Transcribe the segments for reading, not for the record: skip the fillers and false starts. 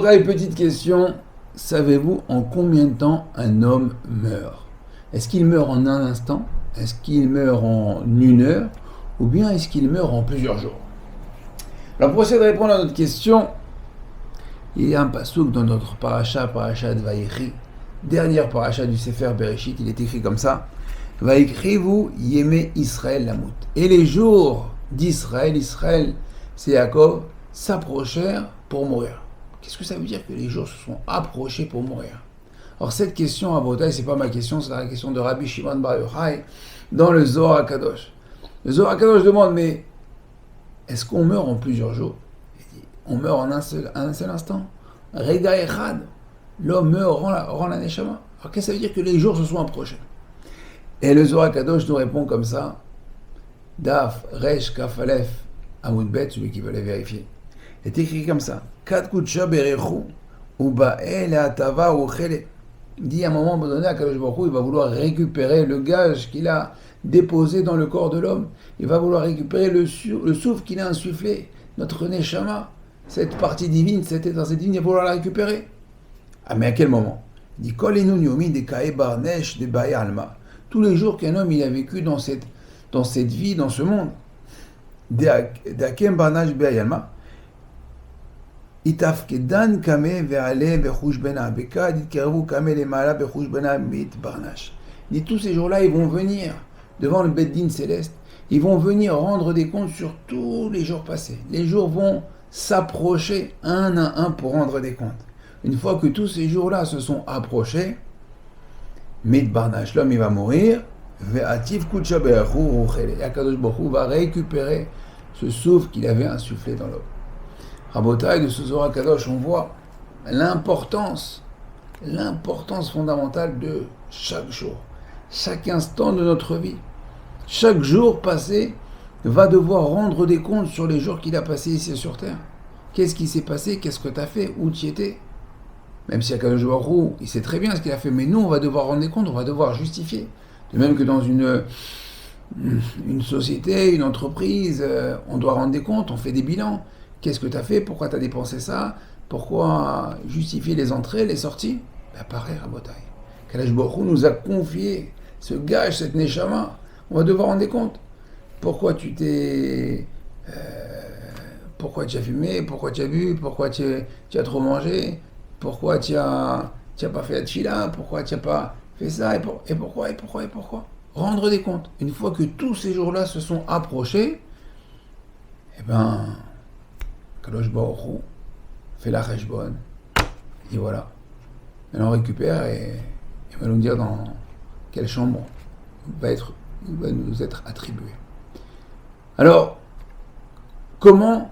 Rabotaï, petite question. Savez-vous en combien de temps un homme meurt? Est-ce qu'il meurt en un instant? Est-ce qu'il meurt en une heure? Ou bien est-ce qu'il meurt en plusieurs jours? Alors pour essayer de répondre à notre question, il y a un pasouk dans notre paracha de Vaïchi, dernière paracha du Sefer Bereshit, il est écrit comme ça. Vaïkrivu yémé Israël lamout. Et les jours d'Israël, Israël, c'est Yaakov, s'approchèrent pour mourir. Qu'est-ce que ça veut dire que les jours se sont approchés pour mourir? Alors cette question à Botaï, c'est pas ma question, c'est la question de Rabbi Shimon Bar Yochai dans le Zohar HaKadosh. Le Zohar HaKadosh demande, mais est-ce qu'on meurt en plusieurs jours? Il dit, on meurt en un seul instant. Rega Echad, l'homme meurt, rend la Neshama. Alors qu'est-ce que ça veut dire que les jours se sont approchés? Et le Zohar HaKadosh nous répond comme ça, Daf, Resh, Kaf, Alef, Amoud Bet, celui qui veut les vérifier. Il est écrit comme ça, Kat Kutsha Berechu, Uba'el Atava Uchele. Il dit à un moment donné, Akadosh Baruch Hu, il va vouloir récupérer le gage qu'il a déposé dans le corps de l'homme. Il va vouloir récupérer le souffle qu'il a insufflé, notre Neshama, cette partie divine, cette étincelle divine, il va vouloir la récupérer. Ah, mais à quel moment? Il dit, Kol Enu Yomi de Kae Barnesh de Baye Alma. Tous les jours qu'un homme il a vécu dans cette vie, dans ce monde, d'Akem Barnash Baye Alma, Itafkedan Kame Ve'ale Bechush Bena Bekad Itkerevu Kame Lemala Bechush Bena Mit Barnash. Dit tous ces jours-là, ils vont venir devant le Beddin céleste, ils vont venir rendre des comptes sur tous les jours passés. Les jours vont s'approcher un à un pour rendre des comptes. Une fois que tous ces jours-là se sont approchés, Mit Barnash, l'homme il va mourir, Ve'ativ Kutsha Be'achu Uchele. Akadosh Baruch Hu va récupérer ce souffle qu'il avait insufflé dans l'homme. Rabotaï, de ce Zohar HaKadosh, on voit l'importance fondamentale de chaque jour, chaque instant de notre vie. Chaque jour passé va devoir rendre des comptes sur les jours qu'il a passés ici sur Terre. Qu'est-ce qui s'est passé? Qu'est-ce que tu as fait? Où tu étais? Même si HaKadosh Baruch Hu, il sait très bien ce qu'il a fait, mais nous, on va devoir rendre des comptes, on va devoir justifier. De même que dans une société, une entreprise, on doit rendre des comptes, on fait des bilans. Qu'est-ce que tu as fait? Pourquoi tu as dépensé ça? Pourquoi justifier les entrées, les sorties? Ben pareil, Rabotaï. Kadosh Baruch Hu nous a confié ce gage, cette neshama. On va devoir rendre des comptes. Pourquoi tu as fumé? Pourquoi tu as bu? Pourquoi tu as trop mangé? Pourquoi tu as pas fait la tchila? Pourquoi tu n'as pas fait ça? Et pourquoi? Rendre des comptes. Une fois que tous ces jours-là se sont approchés, eh ben, Kadosh Baruch Hu fait la cheshbon, et voilà. Maintenant on récupère et il va nous dire dans quelle chambre il va nous être attribué. Alors, comment,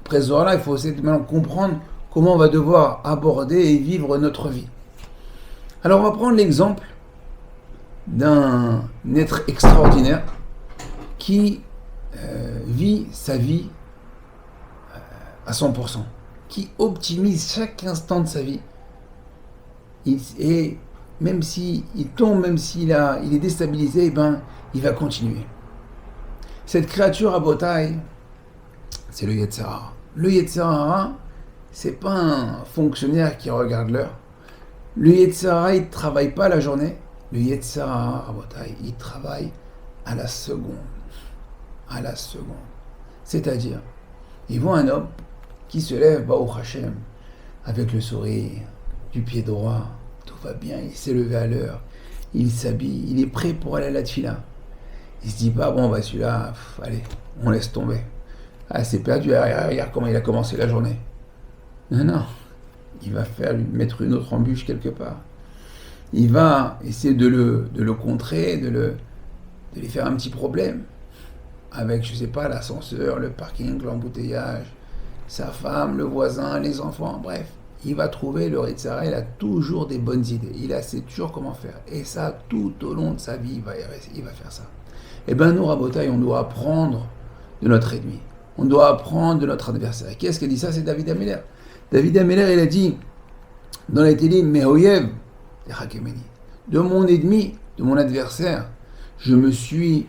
après ce soir-là, il faut essayer de maintenant comprendre comment on va devoir aborder et vivre notre vie. Alors on va prendre l'exemple d'un être extraordinaire qui vit sa vie à 100%, qui optimise chaque instant de sa vie. Et même s'il tombe, même s'il est déstabilisé, il va continuer. Cette créature à Botaï, c'est le Yetzer Hara. Le Yetzer Hara, c'est pas un fonctionnaire qui regarde l'heure. Le Yetzer Hara, il ne travaille pas la journée. Le Yetzer Hara à Botaï, il travaille à la seconde. À la seconde. C'est-à-dire, ils voient un homme qui se lève, Baruch Hashem, avec le sourire, du pied droit, tout va bien, il s'est levé à l'heure, il s'habille, il est prêt pour aller à la tfila. Il se dit pas, bon, celui-là, allez, on laisse tomber. Ah, c'est perdu, regarde comment il a commencé la journée. Non, il va lui mettre une autre embûche quelque part. Il va essayer de le contrer, de lui faire un petit problème, avec, je sais pas, l'ascenseur, le parking, l'embouteillage, sa femme, le voisin, les enfants, bref. Il va trouver le Yetzer Hara, il a toujours des bonnes idées. Il sait toujours comment faire. Et ça, tout au long de sa vie, il va faire ça. Eh bien, nous, Rabotaï, on doit apprendre de notre ennemi. On doit apprendre de notre adversaire. Qui est-ce qui a dit ça? C'est David Ameller. David Ameller, il a dit, dans les Télim, Mehoyev, de mon ennemi, de mon adversaire, je suis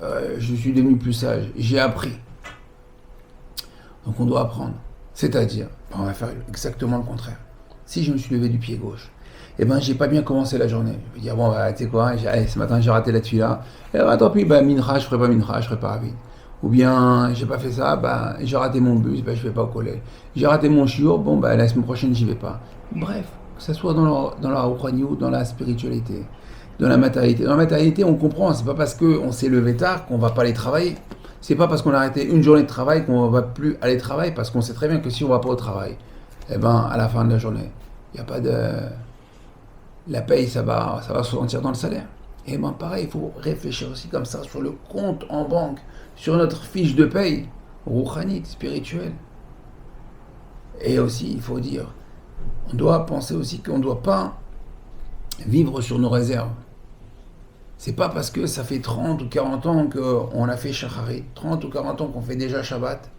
devenu plus sage. J'ai appris. Donc on doit apprendre. C'est-à-dire, on va faire exactement le contraire. Si je me suis levé du pied gauche, eh ben, j'ai pas bien commencé la journée. Je vais dire, bon, bah, tu sais quoi, allez, ce matin, j'ai raté la tuila. Eh ben, tant pis, bah, mincha, je ferai pas mincha, je ferai pas rapide. Ou bien, j'ai pas fait ça, bah, j'ai raté mon bus, bah, je vais pas au collège. J'ai raté mon shiur, bon, bah, la semaine prochaine, j'y vais pas. Bref, que ce soit dans la ou dans la spiritualité, dans la matérialité. Dans la matérialité, on comprend, c'est pas parce qu'on s'est levé tard qu'on va pas aller travailler. C'est pas parce qu'on a arrêté une journée de travail qu'on va plus aller travailler, parce qu'on sait très bien que si on va pas au travail, eh ben, à la fin de la journée, il n'y a pas de... La paye, ça va se sentir dans le salaire. Et ben pareil, il faut réfléchir aussi comme ça sur le compte en banque, sur notre fiche de paye, rouhanite, spirituelle. Et aussi, il faut dire, on doit penser aussi qu'on ne doit pas vivre sur nos réserves. C'est pas parce que ça fait 30 ou 40 ans qu'on a fait Shacharit, 30 ou 40 ans qu'on fait déjà Shabbat,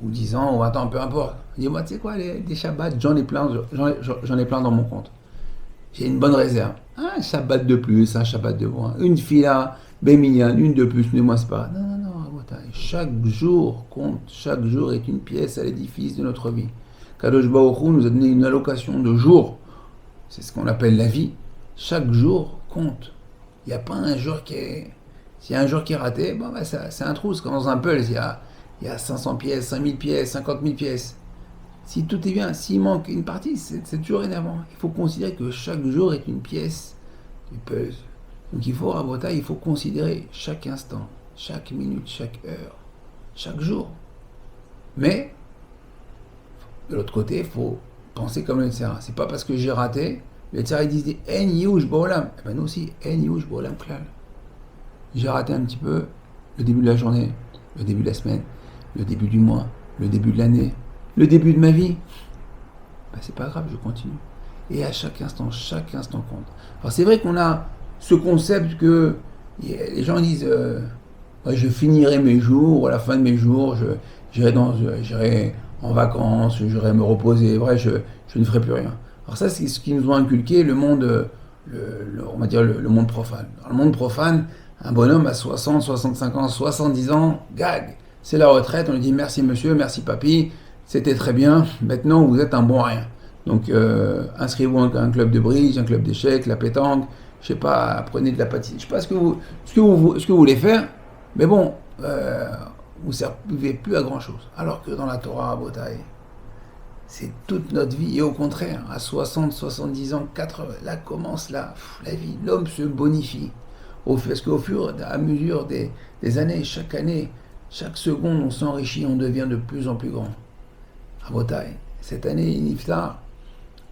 ou 10 ans, ou attends, peu importe. Dis-moi, tu sais quoi, des Shabbats, j'en ai plein dans mon compte. J'ai une bonne réserve. Un Shabbat de plus, un Shabbat de moins. Une fila, béminiane, une de plus, mais moi c'est pas. Non, non, non, chaque jour compte. Chaque jour est une pièce à l'édifice de notre vie. Kadosh Baruch Hu nous a donné une allocation de jours. C'est ce qu'on appelle la vie. Chaque jour compte. Il n'y a pas un jour qui est... S'il y a un jour qui est raté, bon, bah, c'est un trou. C'est comme dans un Pulse. Il y a 500 pièces, 5000 pièces, 50 000 pièces. Si tout est bien, s'il manque une partie, c'est toujours énervant. Il faut considérer que chaque jour est une pièce du puzzle. Donc il faut, Rabotai, il faut considérer chaque instant, chaque minute, chaque heure, chaque jour. Mais, de l'autre côté, il faut penser comme le Tzara. C'est pas parce que j'ai raté, le Tzara il dit En Yush Bolam. Et ben nous aussi, En Yush Bolam Klal. J'ai raté un petit peu le début de la journée, le début de la semaine, le début du mois, le début de l'année. Le début de ma vie, ben c'est pas grave, je continue. Et à chaque instant compte. Alors c'est vrai qu'on a ce concept que les gens disent je finirai mes jours, à la fin de mes jours, j'irai en vacances, j'irai me reposer, bref, je ne ferai plus rien. Alors ça, c'est ce qu'ils nous ont inculqué le monde, on va dire le monde profane. Dans le monde profane, un bonhomme à 60, 65 ans, 70 ans, gag, c'est la retraite, on lui dit merci monsieur, merci papy, c'était très bien, maintenant vous êtes un bon rien. Donc inscrivez-vous à un club de bridge, un club d'échecs, la pétanque, je sais pas, apprenez de la pâtisserie, je sais pas ce que vous voulez faire, mais bon, vous ne servez plus à grand chose. Alors que dans la Torah, Rabotai, c'est toute notre vie, et au contraire, à 60, 70 ans, 80, là commence la vie, l'homme se bonifie. Parce qu'au fur et à mesure des années, chaque seconde, on s'enrichit, on devient de plus en plus grand. Rabotai, cette année, Niftar,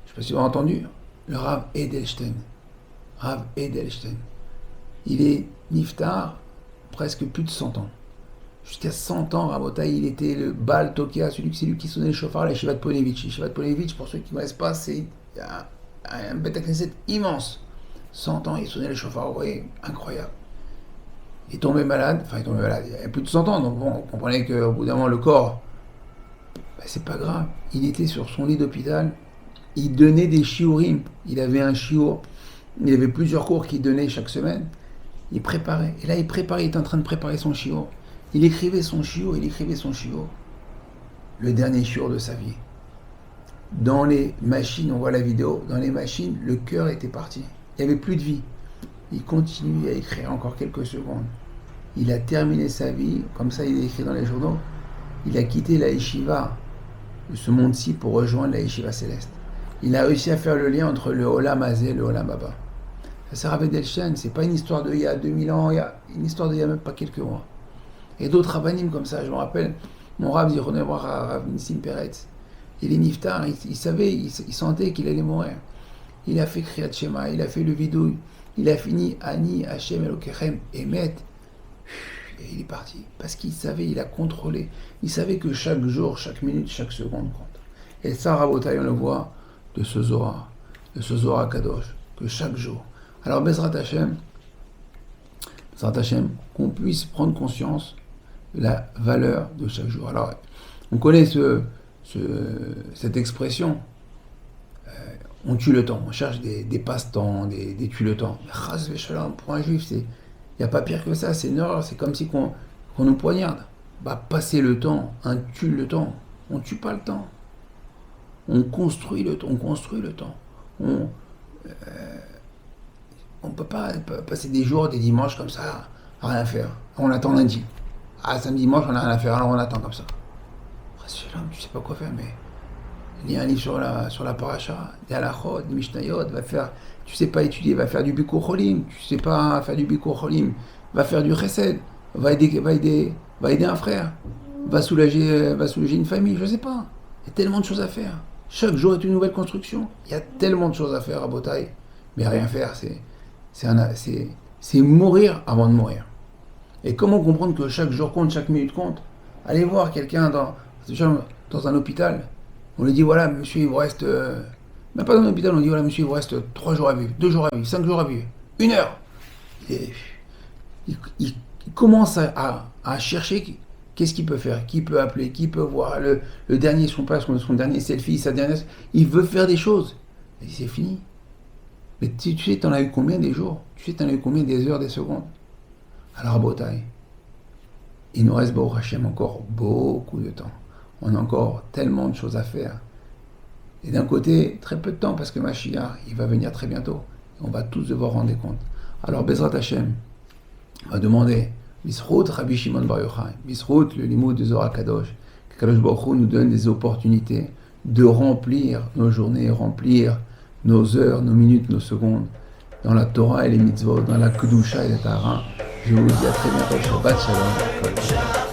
je ne sais pas si vous avez entendu, le Rav Edelstein. Rav Edelstein. Il est Niftar presque plus de 100 ans. Jusqu'à 100 ans, Rabotai, il était le Baal Tokia, c'est lui qui sonnait le chauffard à la Yeshivat Ponevitch. Yeshivat Ponevitch, pour ceux qui ne connaissent pas, c'est un Beth Knesset immense. 100 ans, il sonnait le chauffard, vous voyez, incroyable. Il est tombé malade, il y a plus de 100 ans, donc bon, vous comprenez qu'au bout d'un moment, le corps, c'est pas grave. Il était sur son lit d'hôpital, il donnait des shiurim, il avait un shiur, il avait plusieurs cours qu'il donnait chaque semaine, il préparait, et là il était en train de préparer son shiur, il écrivait son shiur, le dernier shiur de sa vie. Dans les machines, on voit la vidéo, dans les machines, le cœur était parti, il n'y avait plus de vie. Il continue à écrire encore quelques secondes. Il a terminé sa vie, comme ça il est écrit dans les journaux, il a quitté la yeshiva de ce monde-ci pour rejoindre la yeshiva céleste. Il a réussi à faire le lien entre le Olam Hazé et le Olam Haba. Ça sert à Edelstein, c'est pas une histoire d'il y a 2000 ans, il y a une histoire d'il y a même pas quelques mois. Et d'autres rabbanim comme ça, je me rappelle, mon Rav Zichrono Livracha, Rav Nissim Peretz, il est niftar, il savait, il sentait qu'il allait mourir. Il a fait Kriyat Shema, il a fait le vidouille, il a fini Ani Hashem Elokechem Emet, et il est parti. Parce qu'il savait, il a contrôlé. Il savait que chaque jour, chaque minute, chaque seconde compte. Et ça, Rabotai, on le voit de ce Zohar Kadosh, que chaque jour. Alors, Bezrat Hashem, qu'on puisse prendre conscience de la valeur de chaque jour. Alors, on connaît cette expression. On tue le temps, on cherche des passe-temps, des tue le temps. Chas v'shalom, pour un juif, il n'y a pas pire que ça, c'est une horreur, c'est comme si qu'on nous poignarde. Passer le temps, tue le temps, on ne tue pas le temps. On construit le temps. On construit le temps. On ne peut pas passer des jours, des dimanches comme ça, à rien faire. On attend lundi. Ah, samedi, dimanche, on n'a rien à faire, alors on attend comme ça. Tu sais pas quoi faire, mais il y a un livre sur la paracha, des halachot, des mishnayot, tu sais pas étudier, va faire du bikur cholim, tu sais pas faire du bikur cholim, va faire du chesed, va aider un frère, va soulager une famille, je sais pas. Il y a tellement de choses à faire. Chaque jour est une nouvelle construction. Il y a tellement de choses à faire à Botaï, mais rien faire, c'est mourir avant de mourir. Et comment comprendre que chaque jour compte, chaque minute compte? Allez voir quelqu'un dans un hôpital. On lui dit voilà, monsieur, il vous reste. Même pas dans un hôpital, on dit voilà, monsieur, il vous reste 3 jours à vivre, 2 jours à vivre, 5 jours à vivre, 1 heure. Et il commence à chercher qu'est-ce qu'il peut faire, qui peut appeler, qui peut voir. Le dernier, son dernier selfie, sa dernière. Il veut faire des choses. Et c'est fini. Mais tu sais, t'en as eu combien des jours? Tu sais, t'en as eu combien des heures, des secondes? Alors à Botaï, il nous reste, Baruch Hashem, encore beaucoup de temps. On a encore tellement de choses à faire. Et d'un côté, très peu de temps, parce que Mashiach, il va venir très bientôt. On va tous devoir rendre compte. Alors, Bezrat Hashem va demander, Bisrout Rabbi Shimon Bar Yochai, Bisrout, le limoud de Zohar Kadosh, que Kadosh Baruch Hu nous donne des opportunités de remplir nos journées, remplir nos heures, nos minutes, nos secondes, dans la Torah et les mitzvot, dans la Kedusha et les Tahara. Je vous dis à très bientôt. Shabbat Shalom.